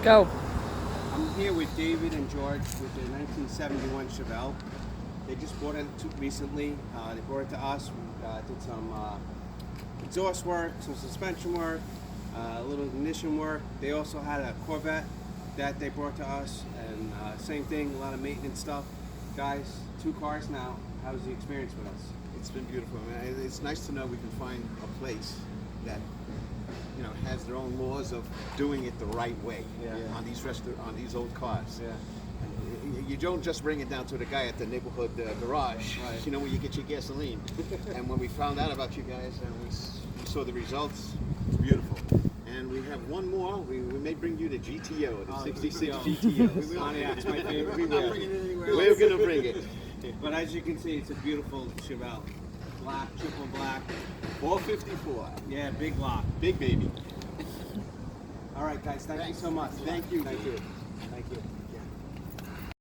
Go. I'm here with David and George with the 1971 Chevelle. They just bought it recently. They brought it to us. We did some exhaust work, some suspension work, a little ignition work. They also had a Corvette that they brought to us, and same thing, a lot of maintenance stuff. Guys, 2 cars now. How was the experience with us? It's been beautiful, man. It's nice to know we can find a place that, you know, has their own laws of doing it the right way. Yeah. On these old cars. Yeah. You don't just bring it down to the guy at the neighborhood garage, Right. you know, where you get your gasoline. And when we found out about you guys and we saw the results, it's beautiful. And we have one more. We may bring you the GTO, the 66 GTO. We will. Pontiac's my favorite. We We're not will. bringing it anywhere else. We're going to bring it. But as you can see, it's a beautiful Chevelle. Black, triple black. 454. Yeah, big lock. Big baby. All right, guys. Thank you so much. Thank you. Thank you. Thank you.